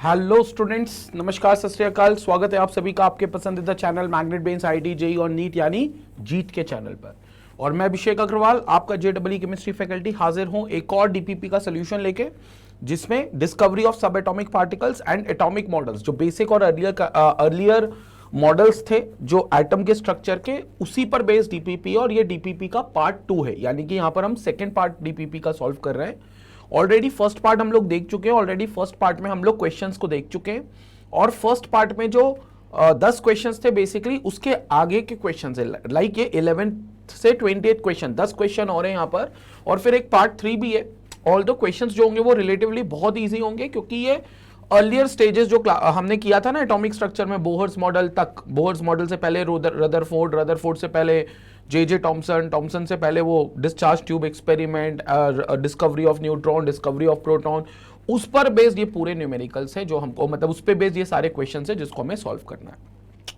Hello students, नमस्कार, सत श्री अकाल। स्वागत है आप सभी का आपके पसंदीदा चैनल मैग्नेट बेन्स आईटी जेई और नीट यानी जीत के चैनल पर। और मैं अभिषेक अग्रवाल, आपका जेडब्ल्यू केमिस्ट्री फैकल्टी, हाजिर हूं एक और डीपीपी का सोल्यूशन लेके, जिसमें डिस्कवरी ऑफ सब atomic particles and atomic models, जो बेसिक और अर्लियर मॉडल्स थे जो एटम के स्ट्रक्चर के, उसी पर बेस्ड डीपीपी। और ये डीपीपी का पार्ट 2 है, यानी कि यहां पर हम सेकेंड पार्ट डीपीपी का सॉल्व कर रहे हैं। ऑलरेडी फर्स्ट पार्ट हम लोग देख चुके हैं, ऑलरेडी फर्स्ट पार्ट में हम लोग क्वेश्चंस को देख चुके हैं। और फर्स्ट पार्ट में जो 10 क्वेश्चंस थे, बेसिकली उसके आगे के क्वेश्चंस है, लाइक ये 11 से 28 क्वेश्चन, 10 क्वेश्चन और है यहाँ पर। और फिर एक पार्ट 3 भी है। ऑल दो क्वेश्चंस जो होंगे वो रिलेटिवली बहुत ईजी होंगे, क्योंकि ये अर्लियर स्टेजेस जो हमने किया था ना एटॉमिक स्ट्रक्चर में, बोहर्स मॉडल तक, बोहर्स मॉडल से पहले रदरफोर्ड, रदरफोर्ड से पहले जे टॉमसन, टॉमसन से पहले वो discharge tube experiment, discovery of neutron, discovery of proton, उस पर बेस्ड ये पूरे न्यूमेरिकल्स हैं जो हमको, मतलब उस पर बेस्ड ये सारे क्वेश्चन है जिसको हमें सॉल्व करना है।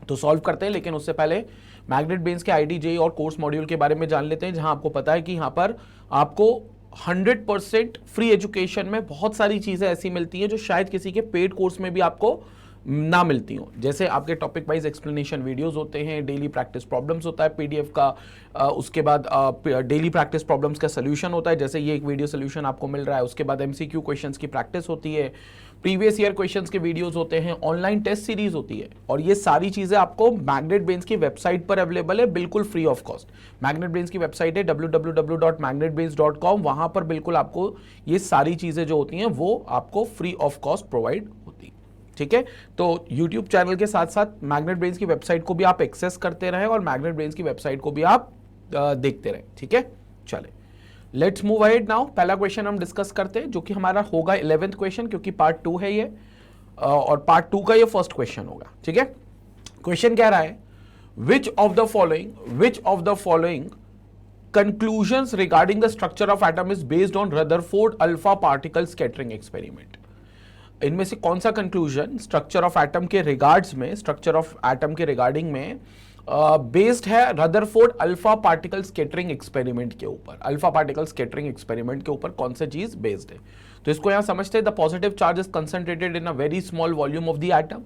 तो सॉल्व करते हैं, लेकिन उससे पहले मैग्नेट बेन्स के आईटी जेई और कोर्स मॉड्यूल के बारे में जान लेते हैं, जहां आपको पता है कि यहाँ पर आपको 100% फ्री एजुकेशन में बहुत सारी चीजें ऐसी मिलती हैं जो शायद किसी के पेड कोर्स में भी आपको ना मिलती हो। जैसे आपके टॉपिक वाइज एक्सप्लेनेशन वीडियोस होते हैं, डेली प्रैक्टिस प्रॉब्लम्स होता है पीडीएफ का, उसके बाद डेली प्रैक्टिस प्रॉब्लम्स का सोल्यूशन होता है, जैसे ये एक वीडियो सोल्यूशन आपको मिल रहा है। उसके बाद एमसीक्यू क्वेश्चंस की प्रैक्टिस होती है, प्रीवियस ईयर क्वेश्चंस के वीडियोस होते हैं, ऑनलाइन टेस्ट सीरीज होती है। और ये सारी चीजें आपको मैग्नेट बेन्स की वेबसाइट पर अवेलेबल है, बिल्कुल फ्री ऑफ कॉस्ट। मैग्नेट बेन्स की वेबसाइट है www.magnetbens.com। वहां पर बिल्कुल आपको ये सारी चीजें जो होती हैं वो आपको फ्री ऑफ कॉस्ट प्रोवाइड होती है। ठीक है, तो YouTube चैनल के साथ साथ मैग्नेट बेन्स की वेबसाइट को भी आप एक्सेस करते रहें और मैग्नेट बेन्स की वेबसाइट को भी आप देखते रहें। ठीक है, चले लेट्स मूव अहेड नाउ। पहला क्वेश्चन हम डिस्कस करते हैं, जो कि हमारा होगा 11th क्वेश्चन, क्योंकि पार्ट 2 है ये, और पार्ट 2 का ये फर्स्ट क्वेश्चन होगा। ठीक है, क्वेश्चन कह रहा है which of the following conclusions regarding the structure of atom is based on Rutherford alpha particle scattering experiment. इनमें से कौन सा कंक्लूजन स्ट्रक्चर ऑफ एटम के रिगार्ड्स में, स्ट्रक्चर ऑफ एटम के रिगार्डिंग में बेस्ड है Rutherford alpha particle scattering experiment के ऊपर। अल्फा पार्टिकल स्कैटरिंग एक्सपेरिमेंट के ऊपर कौन सा चीज बेस्ड है? तो इसको यहां समझते हैं, the positive charge is concentrated in a very small volume of the atom.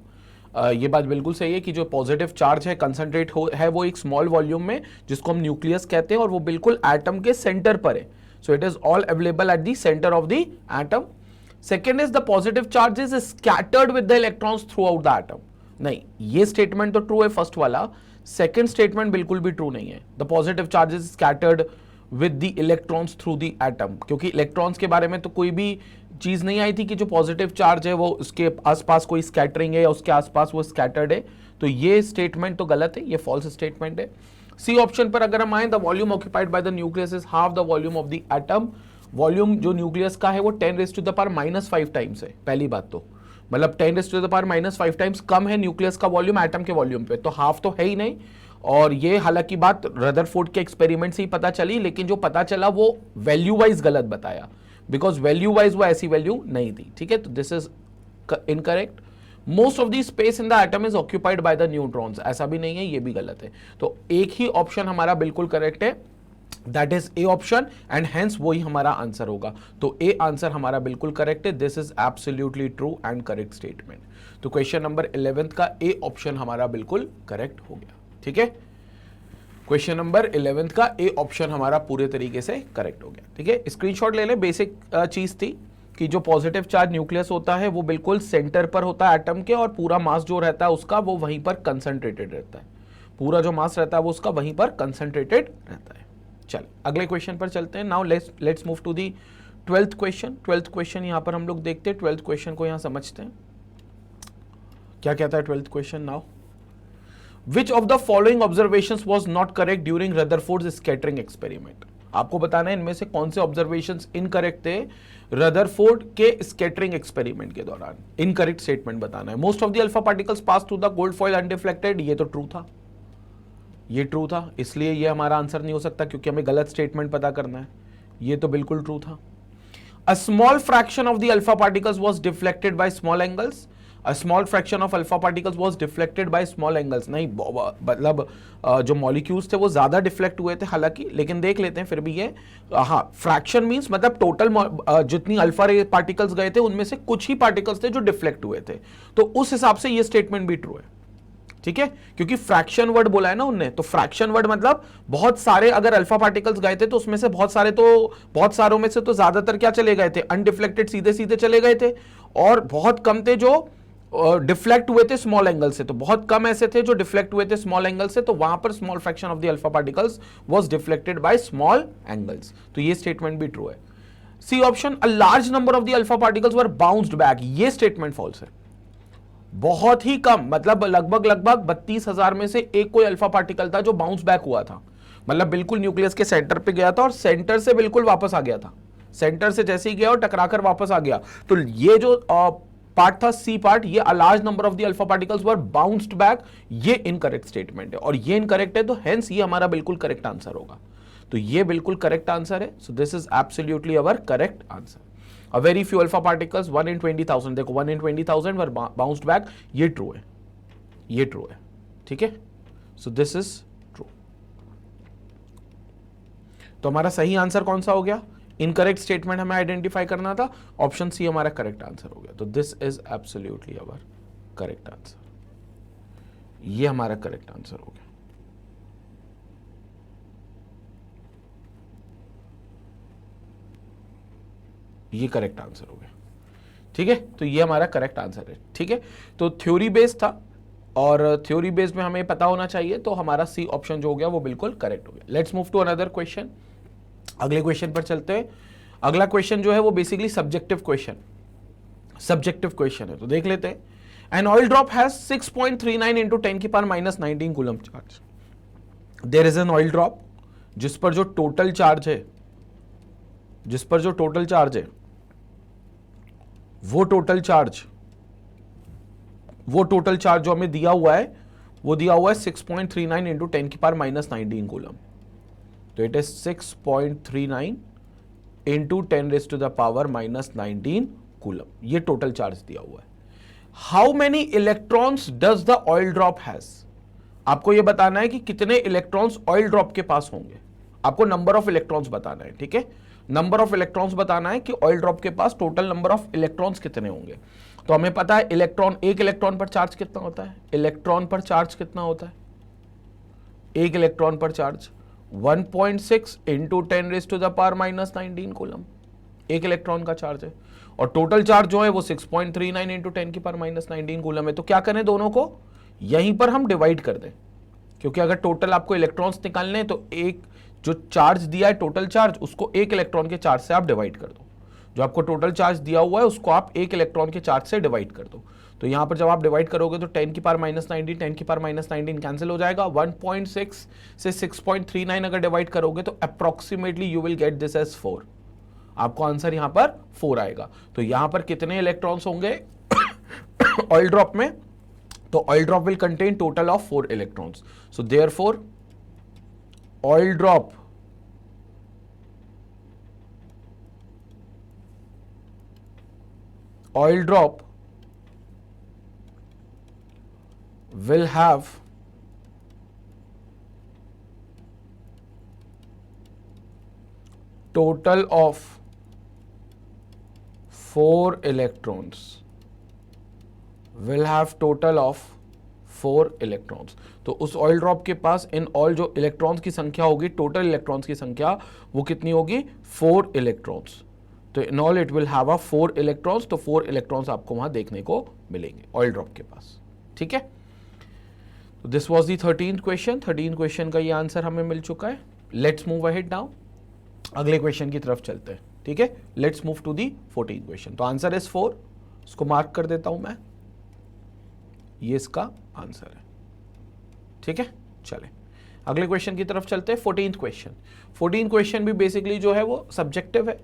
ये बात बिल्कुल सही है कि जो पॉजिटिव चार्ज है कंसंट्रेट है वो एक स्मॉल वॉल्यूम में, जिसको हम न्यूक्लियस कहते हैं, और वो बिल्कुल एटम के सेंटर पर है। So it is all available at the centre of the atom. Second is the positive charge is scattered with the electrons through out the atom. नहीं, ये स्टेटमेंट तो ट्रू है फर्स्ट वाला, सेकेंड स्टेटमेंट बिल्कुल भी true नहीं है। The positive charge is scattered with the electrons through the atom, क्योंकि इलेक्ट्रॉन्स के बारे में तो कोई भी चीज नहीं आई थी कि जो पॉजिटिव चार्ज है वो उसके आसपास कोई स्कैटरिंग है या उसके आसपास वो स्कैटर्ड है। तो ये स्टेटमेंट तो गलत है, ये फॉल्स स्टेटमेंट है। सी ऑप्शन पर अगर हम आए, the volume occupied by the nucleus is half the volume of the atom. Volume जो न्यूक्लियस का है वो 10⁻⁻5 टाइम्स है। पहली बात तो मतलब 10⁻⁻5 टाइम्स कम है न्यूक्लियस का वॉल्यूम एटम के वॉल्यूम पे, तो हाफ तो है ही नहीं। और ये हालांकि बात रदरफोर्ड के एक्सपेरिमेंट से ही पता चली, लेकिन जो पता चला वो वैल्यू वाइज गलत बताया, बिकॉज वैल्यू वाइज वो ऐसी वैल्यू नहीं थी। ठीक है, तो this is incorrect. Most of the space in the atom is occupied by the neutrons, ऐसा भी नहीं है, ये भी गलत है। तो एक ही ऑप्शन हमारा बिल्कुल करेक्ट है, that is A option, and hence वही हमारा आंसर होगा। तो ए आंसर हमारा बिल्कुल करेक्ट है। This is absolutely true and correct statement. तो क्वेश्चन नंबर 11 का ए ऑप्शन हमारा बिल्कुल करेक्ट हो गया। ठीक है, क्वेश्चन नंबर 11 का ए ऑप्शन हमारा पूरे तरीके से करेक्ट हो गया। ठीक है, स्क्रीनशॉट ले ले। बेसिक चीज थी कि जो पॉजिटिव चार्ज न्यूक्लियस होता है वो बिल्कुल सेंटर पर होता है एटम के, और पूरा मास जो रहता है उसका वो वहीं पर कंसंट्रेटेड रहता है। पूरा जो मास रहता है वो उसका वहीं पर कंसंट्रेटेड रहता है। चल अगले क्वेश्चन पर चलते हैं। Now let's move to the 12th question. 12th question यहां पर हम लोग देखते हैं। 12th क्वेश्चन को यहां समझते हैं क्या कहता है 12th question. Now which of the following observations was not correct during Rutherford scattering experiment. आपको बताना है इनमें से कौन से ऑब्जर्वेशंस इनकरेक्ट थे रदरफोर्ड के स्कैटरिंग एक्सपेरिमेंट के दौरान। इनकरेक्ट स्टेटमेंट बताना है। Most of the alpha particles pass through the gold foil undeflected, ये तो ट्रू था, ये ट्रू था, इसलिए ये हमारा आंसर नहीं हो सकता, क्योंकि हमें गलत स्टेटमेंट पता करना है। ये तो बिल्कुल ट्रू था। A small fraction of the alpha particles was deflected by small angles. a small fraction of alpha particles was deflected by small angles। नहीं, मतलब जो मॉलिक्यूल्स थे वो ज्यादा डिफ्लेक्ट हुए थे हालांकि, लेकिन देख लेते हैं फिर भी ये। हाँ, फ्रैक्शन मींस मतलब टोटल जितनी अल्फा रे पार्टिकल्स गए थे उनमें से कुछ ही पार्टिकल्स थे जो डिफ्लेक्ट हुए थे, तो उस हिसाब से ये स्टेटमेंट भी ट्रू है। ठीक है, क्योंकि फ्रैक्शन वर्ड बोला है ना उनने, तो फ्रैक्शन वर्ड मतलब बहुत सारे अगर अल्फा पार्टिकल्स गए थे तो उसमें से बहुत सारों में से तो ज्यादातर क्या चले गए थे, अनडिफ्लेक्टेड सीधे सीधे चले गए थे, और बहुत कम थे जो डिफ्लेक्ट हुए थे स्मॉल एंगल से। तो बहुत कम ऐसे थे जो डिफ्लेक्ट हुए थे स्मॉल एंगल से, तो वहां पर small fraction of the alpha particles was deflected by small angles. तो ये स्टेटमेंट भी ट्रू है। C option, a large number of the alpha particles were bounced back, ये स्टेटमेंट फॉल्स है। बहुत ही कम, मतलब लगभग 32,000 में से एक कोई अल्फा पार्टिकल था जो बाउंस बैक हुआ था, मतलब बिल्कुल न्यूक्लियस के सेंटर पे गया था और सेंटर से बिल्कुल वापस आ गया था, सेंटर से जैसे ही गया और टकराकर वापस आ गया। तो ये जो पार्ट था सी पार्ट, ये अ large number of the alpha particles were bounced back, ये इनकरेक्ट स्टेटमेंट है, और ये इनकरेक्ट है तो हेंस ये हमारा बिल्कुल करेक्ट आंसर होगा। तो ये बिल्कुल करेक्ट आंसर है। सो this is absolutely our correct answer. A very few alpha particles, 1 in 20,000, देखो 1 in 20,000 were bounced back, ये ट्रू है, ये ट्रू है। ठीक है, सो दिस इज ट्रू। तो हमारा सही आंसर कौन सा हो गया? इनकरेक्ट स्टेटमेंट हमें आइडेंटिफाई करना था, ऑप्शन सी हमारा करेक्ट आंसर हो गया। तो this is absolutely our correct answer, ये हमारा करेक्ट आंसर हो गया। ये करेक्ट आंसर हो गया। ठीक है, तो ये हमारा करेक्ट आंसर है। ठीक है, तो थ्योरी बेस्ड था, और थ्योरी बेस्ड में हमें पता होना चाहिए, तो हमारा सी ऑप्शन जो हो गया वो बिल्कुल करेक्ट हो गया। Let's move to another question, अगले क्वेश्चन पर चलते हैं। अगला क्वेश्चन जो है वो बेसिकली सब्जेक्टिव क्वेश्चन है, तो देख लेते हैं। An oil drop has 6.39 into 10 की power -19 coulomb charge. There is an oil drop जिस पर जो टोटल चार्ज है, वो टोटल चार्ज जो हमें दिया हुआ है वो दिया हुआ है 6.39 इंटू 10 की पावर -19 कूलम। तो it is 6.39 into 10 raise to the power -19 coulomb, ये टोटल चार्ज दिया हुआ है। How many electrons does the oil drop has? आपको यह बताना है कि कितने इलेक्ट्रॉन्स ऑयल ड्रॉप के पास होंगे, आपको नंबर ऑफ इलेक्ट्रॉन्स बताना है। ठीक है, नंबर ऑफ इलेक्ट्रॉन्स बताना है कि ऑयल ड्रॉप के पास टोटल नंबर ऑफ इलेक्ट्रॉन्स कितने होंगे। तो हमें पता है इलेक्ट्रॉन, एक इलेक्ट्रॉन पर चार्ज कितना होता है, इलेक्ट्रॉन पर चार्ज कितना होता है, एक इलेक्ट्रॉन पर charge 1.6 into 10 raise to the power -19 coulomb, एक इलेक्ट्रॉन का चार्ज है, और टोटल चार्ज जो है वो 6.39 इंटू 10 की पावर -19 कूलम है। तो क्या करें, दोनों को यहीं पर हम डिवाइड कर दें, क्योंकि अगर टोटल आपको इलेक्ट्रॉन्स निकालने तो एक जो चार्ज दिया है टोटल चार्ज, उसको एक इलेक्ट्रॉन के चार्ज से आप डिवाइड कर दो। जो आपको टोटल चार्ज दिया हुआ है उसको आप एक इलेक्ट्रॉन के चार्ज से डिवाइड कर दो। तो यहां पर जब आप डिवाइड करोगे तो 10 की पावर -19 10 की पावर -19 कैंसिल हो जाएगा। 1.6 से 6.39 अगर डिवाइड करोगे तो approximately you will get this as 4। आपको आंसर यहां पर 4 आएगा। तो यहां पर कितने इलेक्ट्रॉन्स होंगे ऑयल ड्रॉप में? तो oil drop will contain total of 4 electrons. So therefore oil drop will have total of 4 electrons, will have total of 4 electrons. तो उस ऑयल ड्रॉप के पास इन ऑल जो इलेक्ट्रॉन्स की संख्या होगी, टोटल इलेक्ट्रॉन्स की संख्या वो कितनी होगी? 4 इलेक्ट्रॉन्स। तो in all it will have 4 electrons. तो 4 इलेक्ट्रॉन्स आपको वहां देखने को मिलेंगे ऑयल ड्रॉप के पास। ठीक है, तो this was the 13th question. 13 question का ये आंसर हमें मिल चुका है। लेट्स मूव अहेड नाउ, अगले क्वेश्चन की तरफ चलते हैं। ठीक है, let's move to the 14th question. तो आंसर इज 4, इसको मार्क कर देता हूं मैं, ये इसका आंसर है। ठीक है, चले अगले क्वेश्चन की तरफ चलते हैं। 14th question. 14th क्वेश्चन भी बेसिकली जो है वो सब्जेक्टिव है,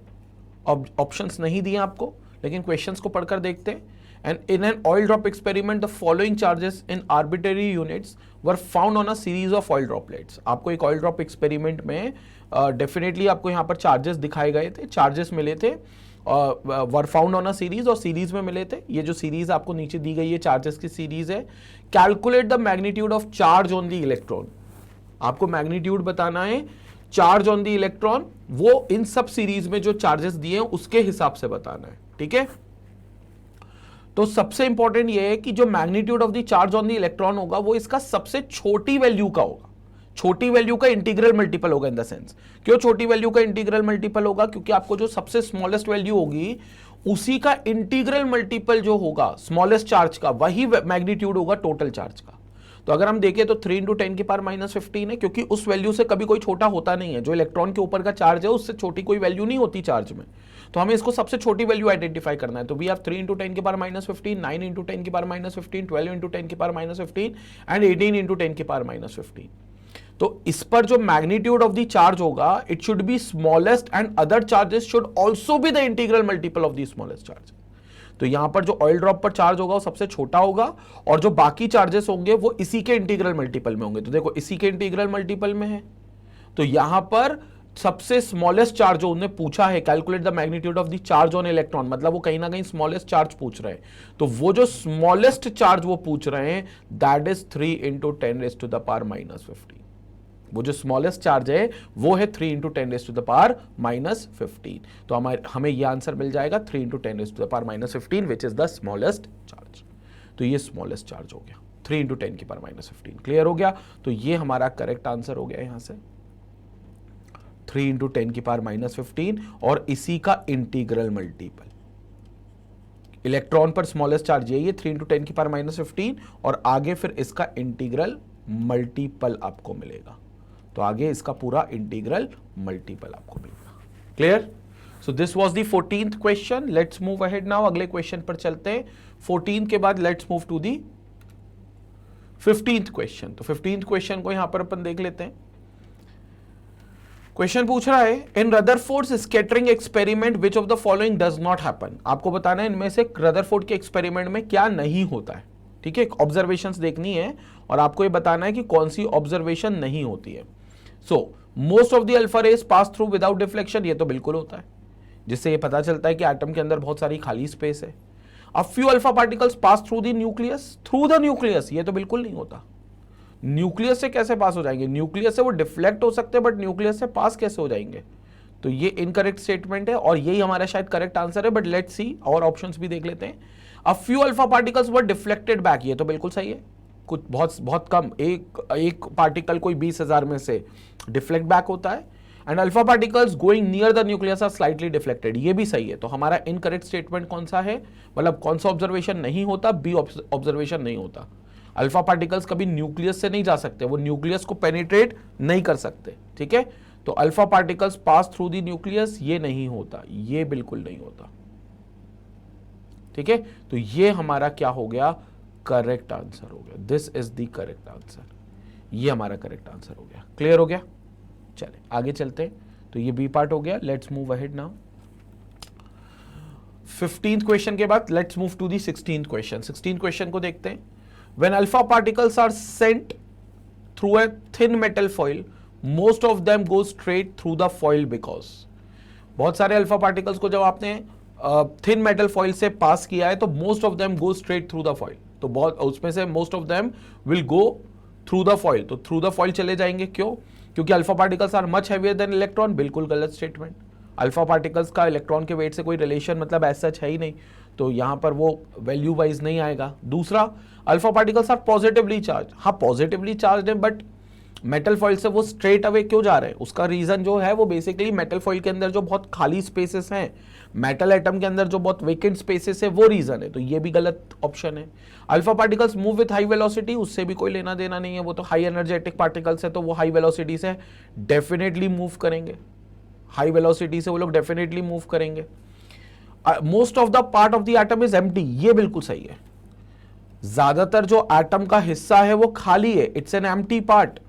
ऑप्शंस नहीं दिए आपको, लेकिन क्वेश्चंस को पढ़कर देखते हैं। And in an oil drop experiment the following charges in arbitrary units were found on a series of oil droplets. आपको एक ऑयल ड्रॉप एक्सपेरिमेंट में डेफिनेटली आपको यहाँ पर चार्जेस दिखाए गए थे, चार्जेस मिले थे, were found on a series, और सीरीज में मिले थे। ये जो सीरीज आपको नीचे दी गई है चार्जेस की सीरीज है। Calculate the magnitude of charge on the electron, आपको मैग्नीट्यूड बताना है चार्ज ऑन द इलेक्ट्रॉन, वो इन सब सीरीज में जो चार्जेस दिए हैं उसके हिसाब से बताना है, ठीक है। तो सबसे इंपॉर्टेंट ये है कि जो magnitude of the charge on the electron होगा वो इसका सबसे छोटी वैल्यू का होगा, छोटी वैल्यू का इंटीग्रल मल्टीपल होगा। इन द सेंस, क्यों छोटी वैल्यू का इंटीग्रल मल्टीपल होगा? क्योंकि आपको जो सबसे स्मॉलेस्ट वैल्यू होगी उसी का इंटीग्रल मल्टीपल जो होगा स्मॉलेस्ट चार्ज का, वही मैग्नीट्यूड होगा टोटल चार्ज का। तो अगर हम देखें तो 3 × 10 की पावर -15 है, क्योंकि उस वैल्यू से कभी कोई छोटा होता नहीं है। जो इलेक्ट्रॉन के ऊपर का चार्ज है उससे छोटी कोई वैल्यू नहीं होती चार्ज में, तो हमें इसको सबसे छोटी वैल्यू आइडेंटिफाई करना है। तो वी हैव 3 × 10 की पावर -15, 9 × 10 की पावर -15, 12 × 10 की पावर -15 एंड 18 × 10 की पावर -15। तो इस पर जो मैग्नीट्यूड ऑफ द चार्ज होगा it should be smallest and other charges should also be the integral multiple of the smallest charge. तो यहां पर जो ऑयल ड्रॉप पर चार्ज होगा वो सबसे छोटा होगा, और जो बाकी चार्जेस होंगे वो इसी के इंटीग्रल मल्टीपल में होंगे। तो देखो इसी के इंटीग्रल मल्टीपल में है, तो यहां पर सबसे स्मॉलेस्ट चार्ज जो उन्होंने पूछा है, calculate the magnitude of the charge on electron, मतलब वो कहीं ना कहीं स्मॉलेस्ट चार्ज पूछ रहे हैं। तो वो जो स्मॉलेस्ट चार्ज वो पूछ रहे हैं दैट इज 3 × 10⁻⁻15। वो जो स्मॉलेस्ट चार्ज है वो है 3 × 10⁻⁻15। तो हमें ये आंसर मिल जाएगा 3 × 10⁻⁻15 विच इज द स्मॉलेस्ट चार्ज। तो ये स्मॉलेस्ट चार्ज हो गया 3 × 10 की पावर -15। क्लियर हो गया? तो ये हमारा करेक्ट आंसर हो गया यहां से 3 × 10 की पावर -15, और इसी का इंटीग्रल मल्टीपल। इलेक्ट्रॉन पर स्मॉलेस्ट चार्ज यही है 3 × 10 की पावर -15, और आगे फिर इसका इंटीग्रल मल्टीपल आपको मिलेगा। तो आगे इसका पूरा इंटीग्रल मल्टीपल आपको मिलेगा। Clear? So this was the 14th question. Let's move ahead now, अगले क्वेश्चन पर चलते हैं। 14 के बाद let's move to the 15th question. तो 15th क्वेश्चन को यहां पर अपन देख लेते हैं। क्वेश्चन पूछ रहा है in Rutherford's scattering experiment which of the following does not happen. आपको बताना है इनमें से रदरफोर्ड के एक्सपेरिमेंट में क्या नहीं होता है, ठीक है। ऑब्जर्वेशंस देखनी है और आपको ये बताना है कि कौन सी ऑब्जर्वेशन नहीं होती है। So most of the alpha rays pass through without deflection, ये तो बिल्कुल होता है, जिससे ये पता चलता है कि एटम के अंदर बहुत सारी खाली स्पेस है। A few alpha particles pass through the nucleus, ये तो बिल्कुल नहीं होता। न्यूक्लियस से कैसे पास हो जाएंगे? न्यूक्लियस से वो डिफ्लेक्ट हो सकते हैं बट न्यूक्लियस से पास कैसे हो जाएंगे? तो ये इनकरेक्ट स्टेटमेंट है और यही हमारा शायद करेक्ट आंसर है, बट लेट्स सी और ऑप्शंस भी देख लेते हैं। A few alpha particles were deflected back, ये तो बिल्कुल सही है। कुछ बहुत कम, एक पार्टिकल कोई 20,000 में से डिफ्लेक्ट बैक होता है। And alpha particles going near the nucleus are slightly deflected, ये भी सही है। तो हमारा इनकरेक्ट स्टेटमेंट कौन सा है, मतलब कौन सा ऑब्जर्वेशन नहीं होता? बी ऑब्जर्वेशन नहीं होता। अल्फा पार्टिकल्स कभी न्यूक्लियस से नहीं जा सकते, वो न्यूक्लियस को पेनिट्रेट नहीं कर सकते, ठीक है। तो alpha particles pass through the nucleus, ये नहीं होता, ये बिल्कुल नहीं होता, ठीक है। तो ये हमारा क्या हो गया? करेक्ट आंसर हो गया। This is the correct answer, ये हमारा करेक्ट आंसर हो गया। क्लियर हो गया? चले आगे चलते हैं। तो ये बी पार्ट हो गया। Let's move ahead now. 15th question के बाद let's move to the 16th question. 16th question को देखते हैं। When alpha particles are sent through a thin metal foil, most of them go straight through the foil because बहुत सारे alpha particles को जब आपने थिन मेटल फॉइल से पास किया है तो most of them go straight through the foil. तो बहुत उसमें से most of them will go through the foil, तो थ्रू द फॉइल चले जाएंगे। क्यों? क्योंकि alpha particles are much heavier than electron. बिल्कुल गलत स्टेटमेंट। अल्फा पार्टिकल्स का इलेक्ट्रॉन के वेट से कोई रिलेशन मतलब ऐसा है ही नहीं, तो यहां पर वो वैल्यू वाइज नहीं आएगा। दूसरा, alpha particles are positively charge. हाँ पॉजिटिवली चार्ज है, बट मेटल फॉइल से वो स्ट्रेट अवे क्यों जा रहे हैं? उसका रीजन जो है वो बेसिकली मेटल फॉइल के अंदर जो बहुत खाली स्पेसेस हैं, मेटल एटम के अंदर जो बहुत वेकेंट स्पेसेस है, वो रीजन है। तो ये भी गलत ऑप्शन है। Alpha particles move with high velocity, उससे भी कोई लेना देना नहीं है, वो तो हाई एनर्जेटिक पार्टिकल्स है, तो वो हाई वेलोसिटी से डेफिनेटली मूव करेंगे। हाई वेलोसिटी से वो लोग डेफिनेटली मूव करेंगे। Most of the part of the atom is empty, ये बिल्कुल सही है। ज्यादातर जो एटम का हिस्सा है वो खाली है, इट्स एन एम्प्टी पार्ट।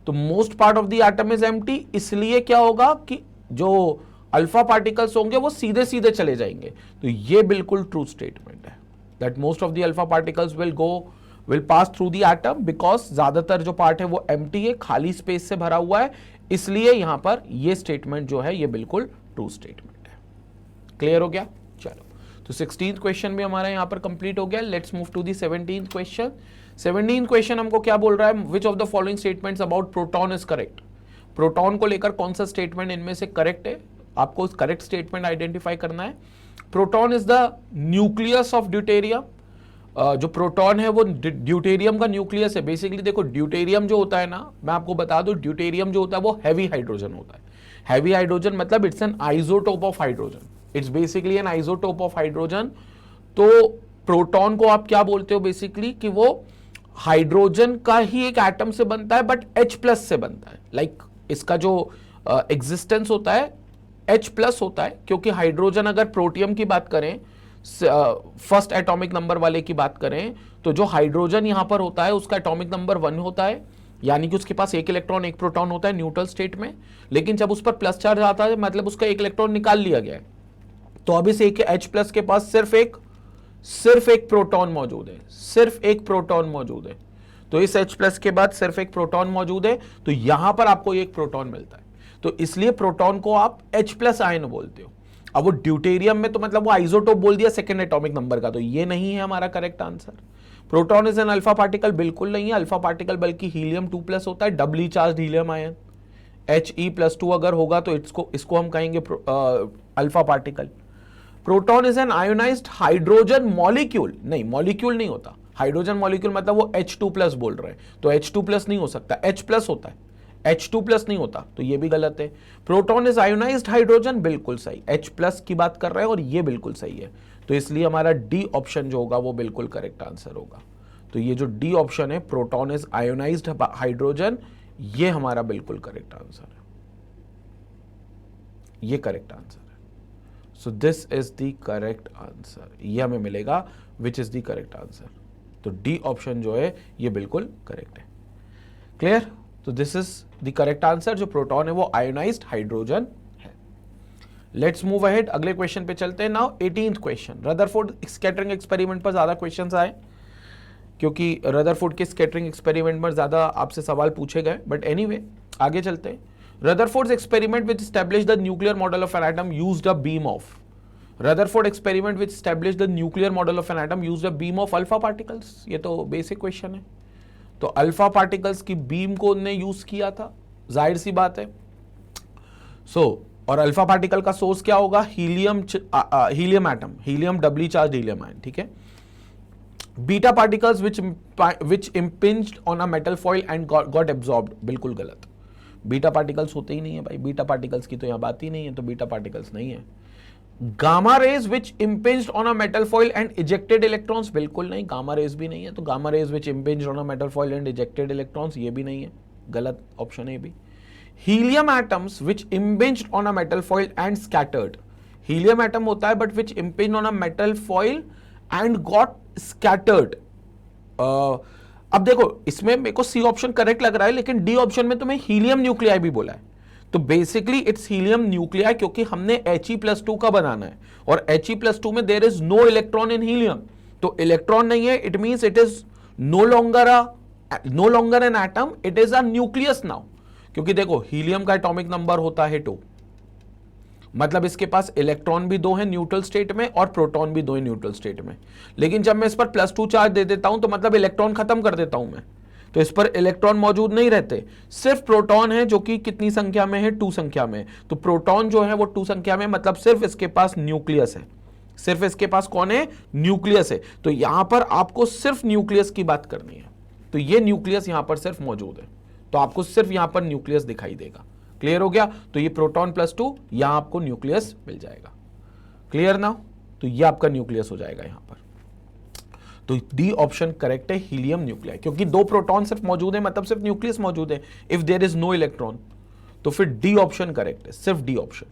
तो most part of the atom is empty, इसलिए क्या होगा कि जो अल्फा पार्टिकल्स होंगे वो सीधे सीधे चले जाएंगे। तो ये बिल्कुल ट्रू स्टेटमेंट है that most of the alpha particles will pass through the atom because ज्यादातर जो पार्ट है वो एम्प्टी है, खाली स्पेस से भरा हुआ है, इसलिए यहां पर ये स्टेटमेंट जो है ये बिल्कुल ट्रू स्टेटमेंट है। क्लियर हो गया? चलो, तो 16th क्वेश्चन भी हमारा यहाँ पर कंप्लीट हो गया। Let's move to the 17th question. 17th question हमको क्या बोल रहा है? Which of the following statements about proton is correct? Proton को लेकर कौन सा स्टेटमेंट इनमें से करेक्ट है? आपको करेक्ट स्टेटमेंट आइडेंटिफाई करना है। Proton is the nucleus of deuterium. जो प्रोटॉन है वो ड्यूटेरियम का न्यूक्लियस है। बेसिकली देखो, ड्यूटेरियम जो होता है ना, मैं आपको बता दूं, ड्यूटेरियम जो होता है वो हैवी हाइड्रोजन होता है। हैवी हाइड्रोजन मतलब it's an isotope of hydrogen, it's basically N isotope of hydrogen. तो प्रोटॉन को आप क्या बोलते हो बेसिकली, कि वो हाइड्रोजन का ही एक एटम से बनता है, बट H+ से बनता है। लाइक इसका जो एग्जिस्टेंस होता है H+ होता है, क्योंकि हाइड्रोजन, अगर प्रोटियम की बात करें, फर्स्ट एटॉमिक नंबर वाले की बात करें, तो जो हाइड्रोजन यहां पर होता है उसका एटॉमिक नंबर 1 होता है, यानी कि उसके पास एक इलेक्ट्रॉन एक प्रोटॉन होता है न्यूट्रल स्टेट में। लेकिन जब उस पर प्लस चार्ज आता है, मतलब उसका एक इलेक्ट्रॉन निकाल लिया गया है, तो अब इस एक H+ के पास सिर्फ एक प्रोटॉन मौजूद है, सिर्फ एक प्रोटॉन मौजूद है। तो इस H+ के बाद सिर्फ एक प्रोटॉन मौजूद है, तो यहां पर आपको एक प्रोटॉन मिलता है। तो इसलिए प्रोटॉन को आप H+ आयन बोलते हो। अब वो ड्यूटेरियम में तो मतलब वो आइसोटोप बोल दिया सेकंड एटॉमिक नंबर का, तो ये नहीं है हमारा correct answer. Proton is an alpha particle, बिल्कुल नहीं है अल्फा पार्टिकल, बल्कि हीलियम 2+ होता है, डबली चार्ज हीलियम आयन। He+2 अगर होगा तो इसको हम कहेंगे alpha particle. Proton is an ionised hydrogen molecule, नहीं मॉलिक्यूल नहीं होता, हाइड्रोजन मॉलिक्यूल मतलब वो H2+ बोल रहे हैं, तो H2+ नहीं हो सकता, H+ होता है, H2+ नहीं होता, तो ये भी गलत है। प्रोटॉन इज आयोनाइज्ड हाइड्रोजन, बिल्कुल सही, H+ की बात कर रहे हैं और ये बिल्कुल सही है। तो इसलिए हमारा डी ऑप्शन जो होगा वो बिल्कुल करेक्ट आंसर होगा। तो ये जो डी ऑप्शन है, प्रोटॉन इज आयोनाइज्ड हाइड्रोजन, ये हमारा बिल्कुल करेक्ट आंसर है, ये करेक्ट आंसर है। सो this is the correct answer, ये हमें मिलेगा विच इज द करेक्ट आंसर। तो डी ऑप्शन जो है ये बिल्कुल करेक्ट है। क्लियर? तो this is the correct answer. जो प्रोटॉन है वो आयोनाइज्ड हाइड्रोजन है। लेट्स मूव अहेड, अगले क्वेश्चन पे चलते हैं। Now 18th question. Rutherford scattering experiment पर ज्यादा क्वेश्चंस आए, क्योंकि रदरफोर्ड के स्कैटरिंग एक्सपेरिमेंट पर ज्यादा आपसे सवाल पूछे गए, बट एनीवे आगे चलते हैं। Rutherford's experiment which established the nuclear model of an atom used a beam of, Rutherford experiment which established the nuclear model of an atom used a beam of alpha particles। ये तो basic question है। तो alpha particles की beam को उन्होंने use किया था, जाहिर सी बात है। और अल्फा पार्टिकल का सोर्स क्या होगा? Helium atom, helium doubly charge helium ion, ठीक है। Beta particles which impinged on a metal foil and got absorbed, बिल्कुल गलत। बीटा पार्टिकल्स होते ही नहीं है भाई, बीटा पार्टिकल्स की तो यहां बात ही नहीं है, तो बीटा पार्टिकल्स नहीं है। Gamma rays which impinged on a metal foil and ejected electrons, बिल्कुल नहीं, गामा रेज भी नहीं है। तो gamma rays which impinged on a metal foil and ejected electrons, ये भी नहीं है, गलत ऑप्शन है ये भी। Helium atoms which impinged on a metal foil and scattered, helium atom होता है but which impinged on a metal foil and got scattered. अब देखो, इसमें मेरे को सी ऑप्शन करेक्ट लग रहा है, लेकिन डी ऑप्शन में तुम्हें हीलियम न्यूक्लियाई भी बोला है, तो बेसिकली इट्स हीलियम न्यूक्लियाई, क्योंकि हमने He+2 का बनाना है, और He+2 में there is no electron in helium, तो इलेक्ट्रॉन नहीं है, it means it is no longer an atom, it is a nucleus now. क्योंकि देखो, हीलियम का एटॉमिक नंबर होता है 2, मतलब इसके पास इलेक्ट्रॉन भी 2 है न्यूट्रल स्टेट में और प्रोटॉन भी 2 है न्यूट्रल स्टेट में। लेकिन जब मैं इस पर +2 चार्ज दे देता हूं तो मतलब इलेक्ट्रॉन खत्म कर देता हूं मैं, तो इस पर इलेक्ट्रॉन मौजूद नहीं रहते, सिर्फ प्रोटॉन है, जो कि कितनी संख्या में है? 2 संख्या में। तो प्रोटॉन जो है वो 2 संख्या में, मतलब सिर्फ इसके पास न्यूक्लियस है, सिर्फ इसके पास कौन है? न्यूक्लियस है। तो यहां पर आपको सिर्फ न्यूक्लियस की बात करनी है, तो ये न्यूक्लियस यहां पर सिर्फ मौजूद है, तो आपको सिर्फ यहां पर न्यूक्लियस दिखाई देगा। क्लियर हो गया? तो ये प्रोटॉन +2, यहां आपको न्यूक्लियस मिल जाएगा। क्लियर ना? तो ये आपका न्यूक्लियस हो जाएगा यहां पर। तो डी ऑप्शन करेक्ट है, हीलियम न्यूक्लियाई, क्योंकि 2 प्रोटॉन सिर्फ मौजूद है, मतलब सिर्फ न्यूक्लियस मौजूद है। If there is no electron, तो फिर डी ऑप्शन करेक्ट है, सिर्फ डी ऑप्शन,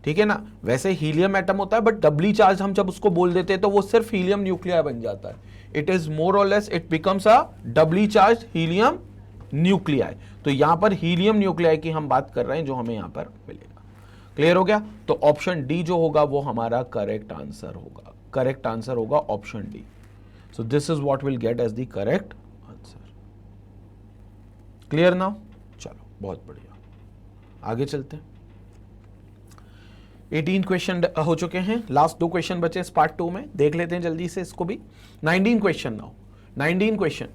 ठीक है ना। वैसे हीलियम एटम होता है, बट डबली चार्ज हम जब उसको बोल देते हैं तो वो सिर्फ हीलियम न्यूक्लियाई बन जाता है। It is more or less, it becomes a doubly charge helium nuclei. तो यहां पर हीलियम न्यूक्लियाई की हम बात कर रहे हैं, जो हमें यहां पर मिलेगा। क्लियर हो गया? तो ऑप्शन डी जो होगा वो हमारा करेक्ट आंसर होगा, करेक्ट आंसर होगा option D. So this is what will get as the correct answer. Clear now? चलो, बहुत बढ़िया, आगे चलते हैं। 18 क्वेश्चन हो चुके हैं, लास्ट 2 क्वेश्चन बचे इस पार्ट 2 में, देख लेते हैं जल्दी से इसको भी। 19 question now, 19 question.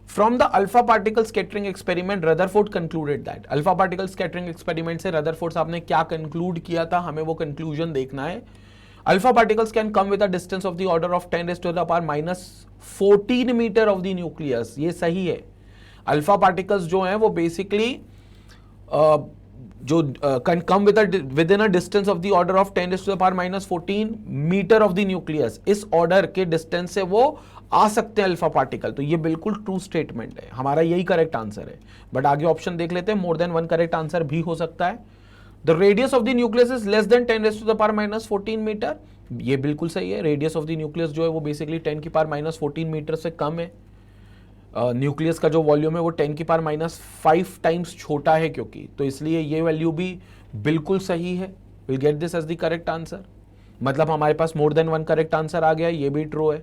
From the alpha particle scattering experiment Rutherford concluded that. Alpha particle scattering experiment से रदरफोर्ड साहब ने क्या कंक्लूड किया था, हमें वो कंक्लूजन देखना है। Alpha particles can come with a distance of the order of 10 raised to the power -14 meter of the nucleus. ये सही है। अल्फा पार्टिकल्स जो हैं वो बेसिकली जो can come with in a distance of the order of 10 raised to the power -14 meter of the nucleus, इस order के distance से वो आ सकते हैं अल्फा पार्टिकल। तो ये बिल्कुल ट्रू स्टेटमेंट है, हमारा यही करेक्ट आंसर है। बट आगे ऑप्शन देख लेते हैं, more than one correct answer भी हो सकता है। The radius of the nucleus is less than 10 raised to the power -14 meter, ये बिल्कुल सही है। रेडियस ऑफ द न्यूक्लियस जो है वो बेसिकली 10 की पावर -14 मीटर से कम है। न्यूक्लियस का जो वॉल्यूम है वो 10 की पावर -5 टाइम्स छोटा है क्योंकि, तो इसलिए ये वैल्यू भी बिल्कुल सही है। Will get this as the correct answer. मतलब हमारे पास more than one correct answer आ गया, ये भी ट्रू है।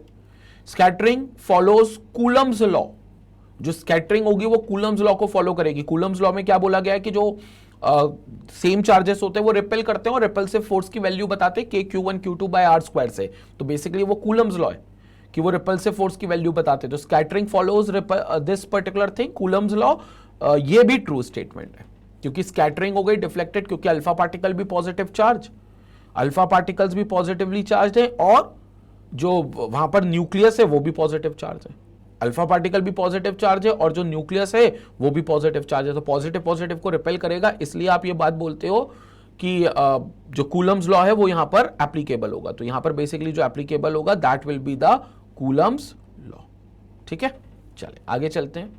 Scattering follows Coulomb's law. जो स्कैटरिंग होगी वो कूलम्स लॉ को फॉलो करेगी। कूलम्स लॉ में क्या बोला गया है कि जो सेम चार्जेस होते हैं वो रिपेल करते हैं और रिपल्सिव फोर्स की वैल्यू बताते हैं Q1 Q2 bye R square से। तो बेसिकली वो कूलम्स लॉ है कि वो रिपल्सिव फोर्स की वैल्यू बताते हैं। तो scattering follows this particular thing, Coulomb's law. ये भी ट्रू स्टेटमेंट है क्योंकि स्कैटरिंग हो गई डिफ्लेक्टेड, क्योंकि अल्फा पार्टिकल भी पॉजिटिव चार्ज, अल्फा पार्टिकल्स भी पॉजिटिवली चार्ज है और जो वहां पर न्यूक्लियस है वो भी पॉजिटिव चार्ज है। अल्फा पार्टिकल भी पॉजिटिव चार्ज है और जो न्यूक्लियस है वो भी पॉजिटिव चार्ज है। तो पॉजिटिव पॉजिटिव को रिपेल करेगा, इसलिए आप ये बात बोलते हो कि जो कूलम्स लॉ है वो यहां पर एप्लीकेबल होगा। तो यहां पर बेसिकली जो एप्लीकेबल होगा that will be the Coulomb's law. ठीक है, चले आगे चलते हैं।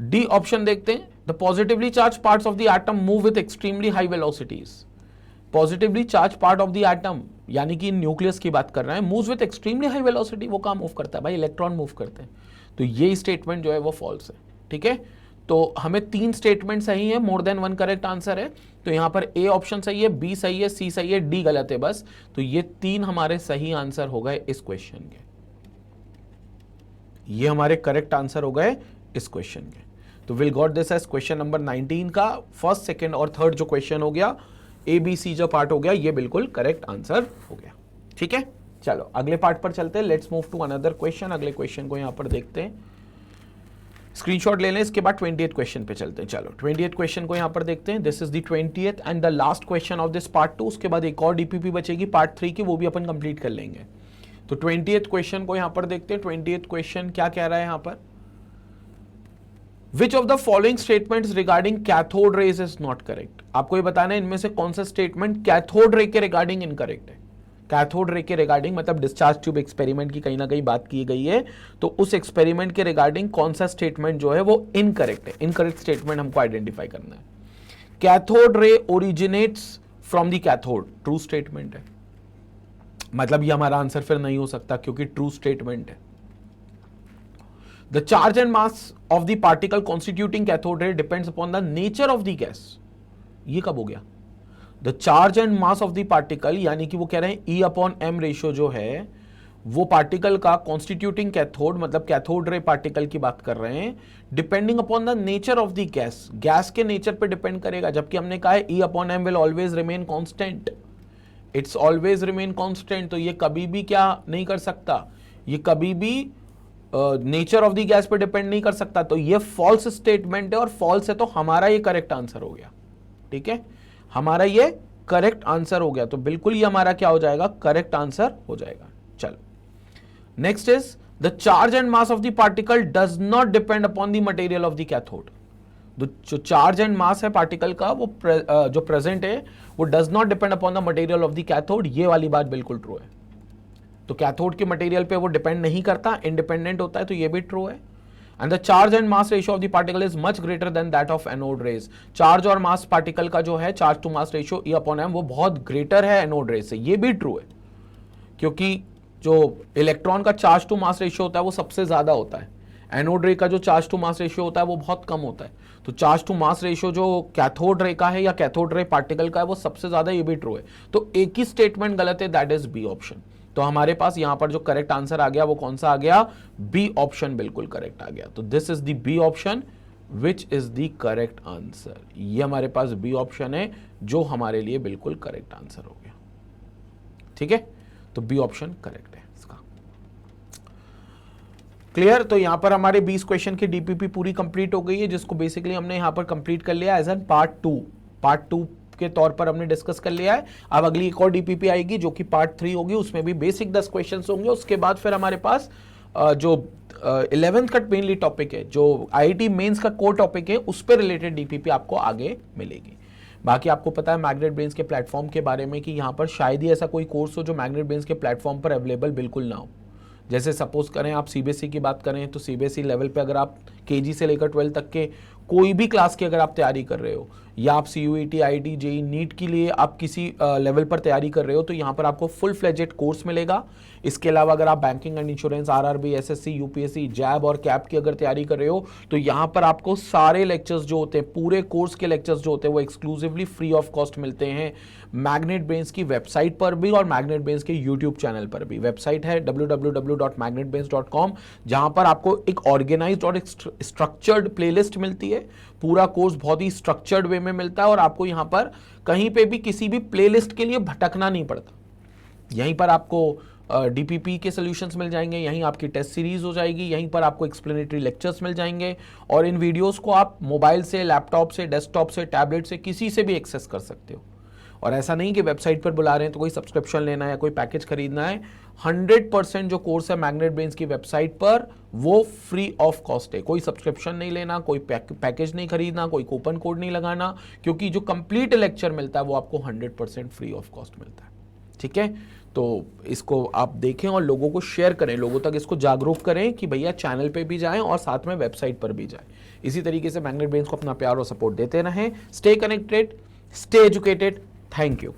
डी ऑप्शन देखते हैं। The positively charge parts of the atom move with extremely high velocities. Positively charge part of the atom यानी कि न्यूक्लियस की बात कर रहे हैं, moves with extremely high velocity, वो कहाँ मूव करता है भाई, इलेक्ट्रॉन मूव करते हैं। तो ये स्टेटमेंट जो है वो फॉल्स है। ठीक है, तो हमें 3 स्टेटमेंट सही है, मोर देन वन करेक्ट आंसर है। तो यहां पर ए ऑप्शन सही है, बी सही है, सी सही है, डी गलत है बस। तो ये 3 हमारे सही आंसर हो गए इस क्वेश्चन के, ये हमारे करेक्ट आंसर हो गए इस क्वेश्चन के। तो will got this as question number 19 का फर्स्ट, सेकेंड और थर्ड जो क्वेश्चन हो गया, ए बी सी जो पार्ट हो गया, ये बिल्कुल करेक्ट आंसर हो गया। ठीक है, चलो अगले पार्ट पर चलते हैं। Let's move to another question. अगले क्वेश्चन को यहां पर देखते हैं, स्क्रीनशॉट ले लें, इसके बाद 20th क्वेश्चन पे चलते हैं। चलो 20th क्वेश्चन को यहां पर देखते हैं। This is the 20th and the last question of this part 2। उसके बाद एक और डीपीपी बचेगी पार्ट 3 की, वो भी अपन कंप्लीट कर लेंगे। तो 20th क्वेश्चन को यहां पर देखते हैं। 20th क्वेश्चन क्या कह रहा है यहां पर, Which of the following statements regarding cathode rays is not correct? आपको ये बताना है इनमें से कौन सा स्टेटमेंट कैथोड रे के रिगार्डिंग इनकरेक्ट है। कैथोड रे के रिगार्डिंग मतलब डिस्चार्ज ट्यूब एक्सपेरिमेंट की कहीं ना कहीं बात की गई है, तो उस एक्सपेरिमेंट के रिगार्डिंग कौन सा स्टेटमेंट जो है वो इनकरेक्ट है। इनकरेक्ट स्टेटमेंट हमको आइडेंटिफाई करना है। Cathode ray originates from the cathode, true statement है। मतलब ये हमारा आंसर फिर नहीं हो सकता क्योंकि ट्रू स्टेटमेंट है। The charge and mass of the particle constituting cathode ray depends upon the nature of the gas. ये कब हो गया? The charge and mass of the particle यानी कि वो कह रहे हैं E upon M रेशियो जो है वो पार्टिकल का constituting cathode मतलब कैथोड रे पार्टिकल की बात कर रहे हैं, depending upon the nature of the gas, gas के नेचर पे डिपेंड करेगा। जबकि हमने कहा है E upon M will always remain constant, it's always remain constant। तो ये कभी भी क्या नहीं कर सकता, ये कभी भी नेचर ऑफ द गैस पे डिपेंड नहीं कर सकता। तो ये फॉल्स स्टेटमेंट है और फॉल्स है, तो हमारा ये करेक्ट आंसर हो गया। ठीक है, हमारा ये करेक्ट आंसर हो गया। तो बिल्कुल ये हमारा क्या हो जाएगा, करेक्ट आंसर हो जाएगा। चलो next is the charge and mass of the particle does not depend upon the material of the cathode. जो चार्ज एंड मास है पार्टिकल का वो जो प्रेजेंट है वो does not depend upon the material of the cathode. ये वाली बात बिल्कुल ट्रू है। तो कैथोड के मटेरियल पे वो डिपेंड नहीं करता, इंडिपेंडेंट होता है। तो ये भी ट्रू है। And the charge and mass ratio of the particle is much greater than that of anode rays. Charge और मास पार्टिकल का जो है charge to mass ratio E upon M वो बहुत ग्रेटर है एनोड रेज से। ये भी ट्रू है क्योंकि जो इलेक्ट्रॉन का चार्ज टू मास रेशियो होता है वो सबसे ज्यादा होता है, एनोड रे का जो चार्ज टू मास रेशियो होता है वो बहुत कम होता है। तो चार्ज टू मास रेशियो जो कैथोड रे का है या कैथोड रे पार्टिकल का है वो सबसे ज्यादा, ये भी ट्रू है। तो एक ही स्टेटमेंट गलत है, दैट इज बी ऑप्शन। तो हमारे पास यहां पर जो करेक्ट आंसर आ गया वो कौन सा आ गया, बी ऑप्शन बिल्कुल करेक्ट आ गया। तो this is the B option which is the correct answer. ये हमारे पास बी ऑप्शन है जो हमारे लिए बिल्कुल करेक्ट आंसर हो गया। ठीक है, तो बी ऑप्शन करेक्ट है इसका। क्लियर। तो यहां पर हमारे 20 क्वेश्चन की डीपीपी पूरी कंप्लीट हो गई है, जिसको बेसिकली हमने यहां पर कंप्लीट कर लिया एज एन पार्ट टू के तौर पर हमने डिस्कस कर लिया है। अब अगली एक और डीपीपी आएगी जो कि पार्ट 3 होगी, उसमें भी बेसिक 10 क्वेश्चंस होंगे। उसके बाद फिर हमारे पास जो 11th का मेनली टॉपिक है, जो आईआईटी मेंस का कोर टॉपिक है, उस पर रिलेटेड डीपीपी आपको आगे मिलेगी। बाकी आपको पता है मैग्नेट ब्रेन्स के प्लेटफॉर्म के बारे में कि यहाँ पर शायद ही ऐसा कोई कोर्स हो जो मैग्नेट ब्रेन्स के प्लेटफॉर्म पर अवेलेबल बिल्कुल ना हो। जैसे सपोज करें आप सीबीएसई की बात करें तो सीबीएसई लेवल पे अगर आप केजी से लेकर 12 तक के कोई भी क्लास की अगर आप तैयारी कर रहे हो, या आप सीयूईटी, आईआईटी, जेईई, नीट के लिए आप किसी लेवल पर तैयारी कर रहे हो, तो यहाँ पर आपको फुल फ्लेजेड कोर्स मिलेगा। इसके अलावा अगर आप banking and insurance, RRB, SSC, UPSC, JAIIB और कैप की अगर तैयारी कर रहे हो, तो यहाँ पर आपको सारे लेक्चर्स जो होते हैं, पूरे कोर्स के लेक्चर्स जो होते हैं, वो एक्सक्लूसिवली फ्री ऑफ कॉस्ट मिलते हैं मैग्नेट ब्रेन्स की वेबसाइट पर भी और मैग्नेट ब्रेन्स के यूट्यूब चैनल पर भी। वेबसाइट है www.magnetbrains.com, जहां पर आपको एक ऑर्गेनाइज्ड और स्ट्रक्चर्ड प्लेलिस्ट मिलती है। पूरा कोर्स बहुत ही स्ट्रक्चर्ड वे में मिलता है और आपको यहां पर कहीं पे भी किसी भी प्लेलिस्ट के लिए भटकना नहीं पड़ता। यहीं पर आपको डीपीपी के सॉल्यूशंस मिल जाएंगे, यहीं आपकी टेस्ट सीरीज हो जाएगी, यहीं पर आपको एक्सप्लेनेटरी लेक्चर्स मिल जाएंगे और इन वीडियोस को आप मोबाइल से, लैपटॉप से, डेस्कटॉप से, टैबलेट से, किसी से भी एक्सेस कर सकते हो। और ऐसा नहीं कि वेबसाइट पर बुला रहे हैं तो कोई सब्सक्रिप्शन लेना है, कोई पैकेज खरीदना है। 100% जो कोर्स है मैग्नेट ब्रेन्स की वेबसाइट पर वो फ्री ऑफ कॉस्ट है। कोई सब्सक्रिप्शन नहीं लेना, कोई पैकेज नहीं खरीदना, कोई कूपन कोड नहीं लगाना, क्योंकि जो कंप्लीट लेक्चर मिलता है वो आपको 100% फ्री ऑफ कॉस्ट मिलता है। ठीक है, तो इसको आप देखें और लोगों को शेयर करें, लोगों तक इसको जागरूक करें कि भैया चैनल पे भी जाएं और साथ में वेबसाइट पर भी जाएं। इसी तरीके से मैग्नेट ब्रेन्स को अपना प्यार और सपोर्ट देते रहें। Stay connected, stay educated. Thank you.